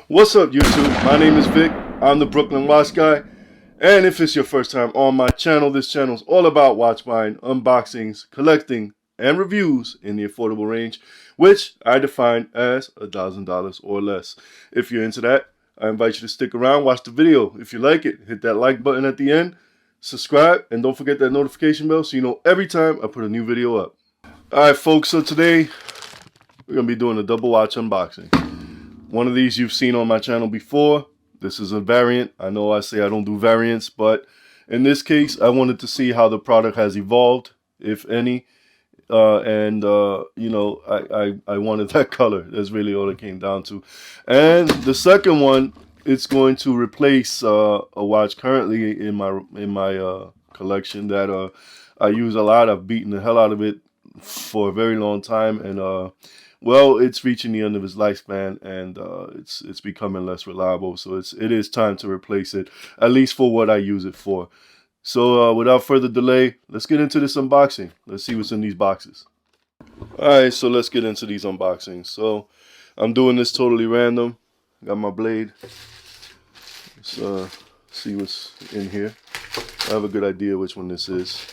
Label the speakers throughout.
Speaker 1: What's up, YouTube? My name is Vic. I'm the Brooklyn Watch Guy. And if it's your first time on my channel, this channel is all about watch buying, unboxings, collecting, and reviews in the affordable range, which I define as $1,000 or less. If you're into that, I invite you to stick around, watch the video. If you like it, hit that like button at the end, subscribe, and don't forget that notification bell so you know every time I put a new video up. Alright folks, so today we're going to be doing a double watch unboxing. One of these you've seen on my channel before. This is a variant. I know I say I don't do variants, but in this case, I wanted to see how the product has evolved, if any. You know, I wanted that color. That's really all it came down to. And the second one, it's going to replace a watch currently in my collection that I use a lot. I've beaten the hell out of it for a very long time, and well, it's reaching the end of its lifespan, and it's becoming less reliable. So it is time to replace it, at least for what I use it for. So without further delay, let's get into this unboxing. Let's see what's in these boxes. Alright, so let's get into these unboxings. So I'm doing this totally random. Got my blade. Let's see what's in here. I have a good idea which one this is.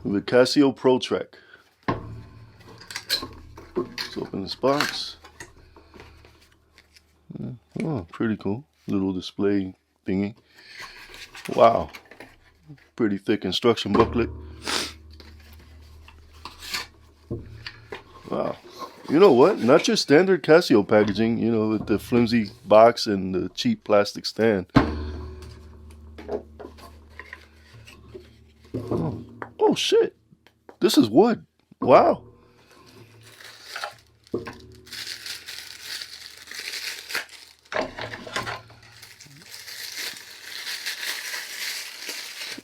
Speaker 1: The Casio Pro Trek. Let's open this box. Oh, pretty cool. Little display thingy. Wow. Pretty thick instruction booklet. Wow. You know what? Not your standard Casio packaging, you know, with the flimsy box and the cheap plastic stand. Oh shit, this is wood. Wow.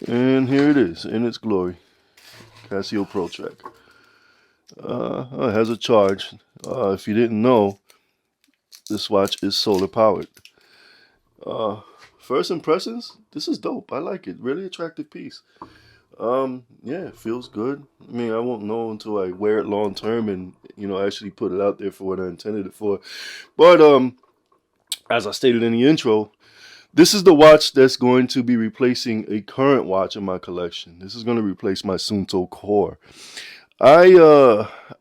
Speaker 1: And here it is in its glory. Casio Pro Trek. It has a charge. If you didn't know, this watch is solar powered. First impressions, this is dope. I like it. Really attractive piece. Yeah, it feels good. I mean, I won't know until I wear it long term and, you know, actually put it out there for what I intended it for. But as I stated in the intro, this is the watch that's going to be replacing a current watch in my collection. This is going to replace my Suunto Core. I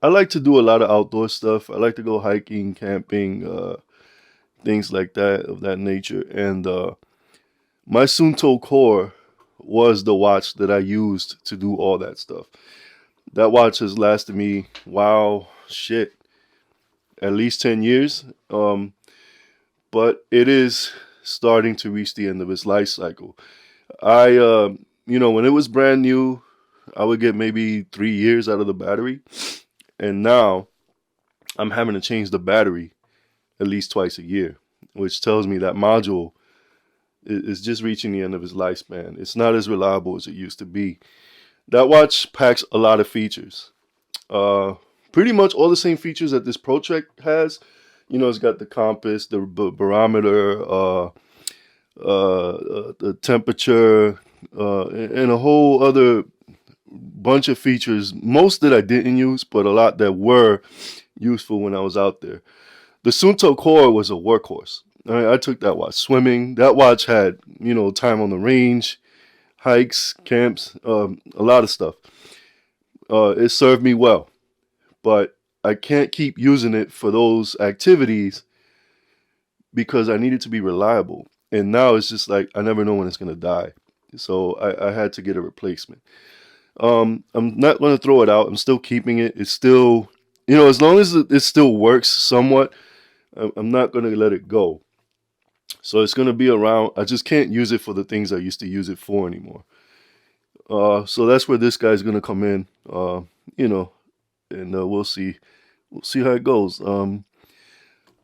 Speaker 1: like to do a lot of outdoor stuff. I like to go hiking, camping, things like that, of that nature. And my Suunto Core was the watch that I used to do all that stuff. That watch has lasted me, wow, shit, at least 10 years. But it is starting to reach the end of its life cycle. You know, when it was brand new, I would get maybe 3 years out of the battery. And now I'm having to change the battery at least twice a year, which tells me that module is just reaching the end of its lifespan. It's not as reliable as it used to be. That watch packs a lot of features. Pretty much all the same features that this Pro Trek has. You know, it's got the compass, the barometer, the temperature, and a whole other bunch of features. Most that I didn't use, but a lot that were useful when I was out there. The Suunto Core was a workhorse. I took that watch swimming. That watch had, you know, time on the range, hikes, camps, a lot of stuff. It served me well, but I can't keep using it for those activities because I need it to be reliable. And now it's just like I never know when it's going to die. So I had to get a replacement. I'm not going to throw it out. I'm still keeping it. It's still, you know, as long as it still works somewhat, I'm not going to let it go. So it's going to be around. I just can't use it for the things I used to use it for anymore. So that's where this guy's going to come in, you know, and we'll see. We'll see how it goes.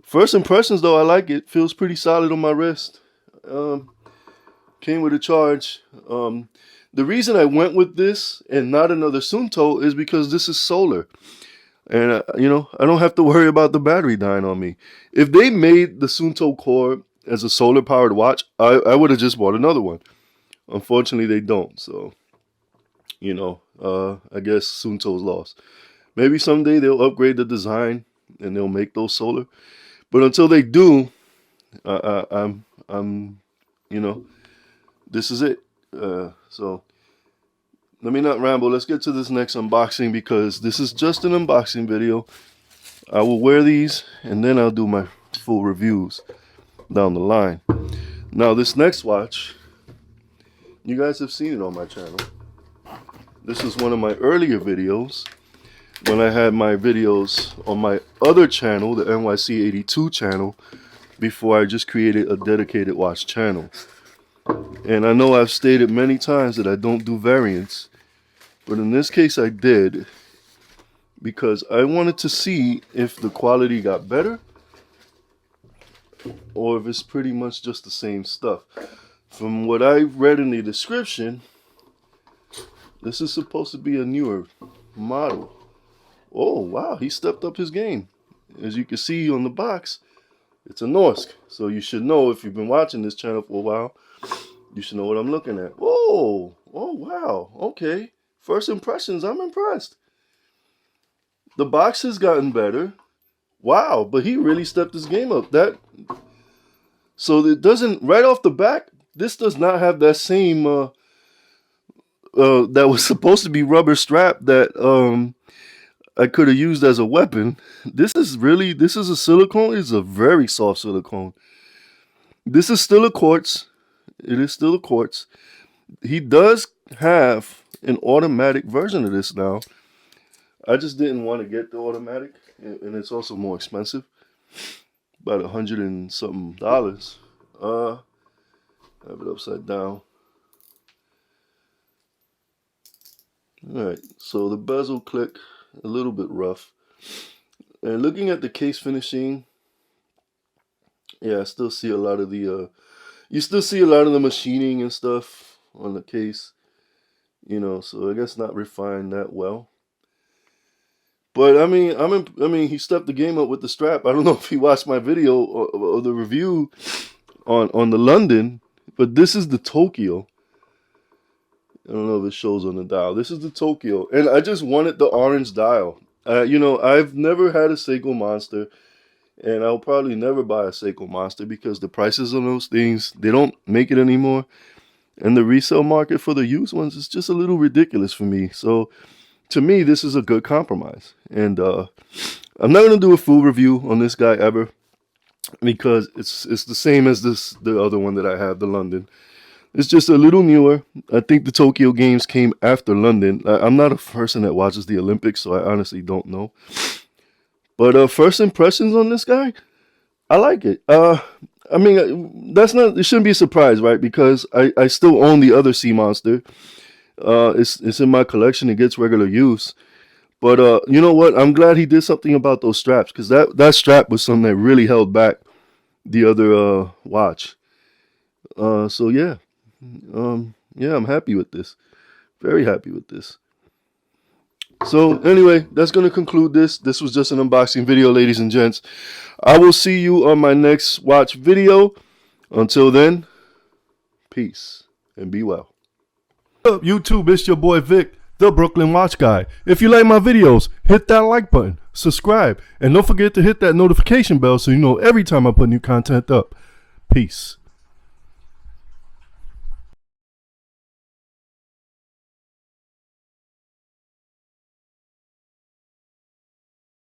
Speaker 1: First impressions, though, I like it. Feels pretty solid on my wrist. Came with a charge. The reason I went with this and not another Suunto is because this is solar. And, you know, I don't have to worry about the battery dying on me. If they made the Suunto Core as a solar powered watch, I would have just bought another one. Unfortunately, they don't. So, you know, I guess Sunto's lost. Maybe someday they'll upgrade the design and they'll make those solar. But until they do, I'm, you know, this is it. So let me not ramble. Let's get to this next unboxing because this is just an unboxing video. I will wear these and then I'll do my full reviews down the line. Now this next watch, you guys have seen it on my channel. This is one of my earlier videos when I had my videos on my other channel, the NYC82 channel, before I just created a dedicated watch channel. And I know I've stated many times that I don't do variants, but in this case I did because I wanted to see if the quality got better or if it's pretty much just the same stuff. From what I read in the description, this is supposed to be a newer model. Oh wow, he stepped up his game. As you can see on the box, it's a Norsk. So you should know, if you've been watching this channel for a while, you should know what I'm looking at. Whoa, oh wow, okay. First impressions, I'm impressed. The box has gotten better. Wow, but he really stepped his game up. So it doesn't, right off the back, this does not have that same, that was supposed to be rubber strap that I could have used as a weapon. This is a silicone. It's a very soft silicone. This is still a quartz. It is still a quartz. He does have an automatic version of this now. I just didn't want to get the automatic, and it's also more expensive, about $100 and something. I have it upside down. Alright, so the bezel click, a little bit rough. And looking at the case finishing, yeah, I still see a lot of the, you still see a lot of the machining and stuff on the case. You know, so I guess not refined that well. But I mean, he stepped the game up with the strap. I don't know if he watched my video or the review on the London, but this is the Tokyo. I don't know if it shows on the dial. This is the Tokyo, and I just wanted the orange dial. You know, I've never had a Seiko Monster, and I'll probably never buy a Seiko Monster because the prices on those things, they don't make it anymore. And the resale market for the used ones is just a little ridiculous for me. So to me, this is a good compromise. And I'm not going to do a full review on this guy ever because it's the same as the other one that I have, the London. It's just a little newer. I think the Tokyo Games came after London. I'm not a person that watches the Olympics, so I honestly don't know. But first impressions on this guy, I like it. I mean, it shouldn't be a surprise, right? Because I still own the other Seamonster. It's in my collection. It gets regular use. But you know what? I'm glad he did something about those straps, because that strap was something that really held back the other watch. So yeah. Yeah, I'm happy with this. Very happy with this. So anyway, that's going to conclude this. This was just an unboxing video, ladies and gents. I will see you on my next watch video. Until then, peace and be well. What's up, YouTube? It's your boy Vic, the Brooklyn Watch Guy. If you like my videos, hit that like button, subscribe, and don't forget to hit that notification bell so you know every time I put new content up. Peace.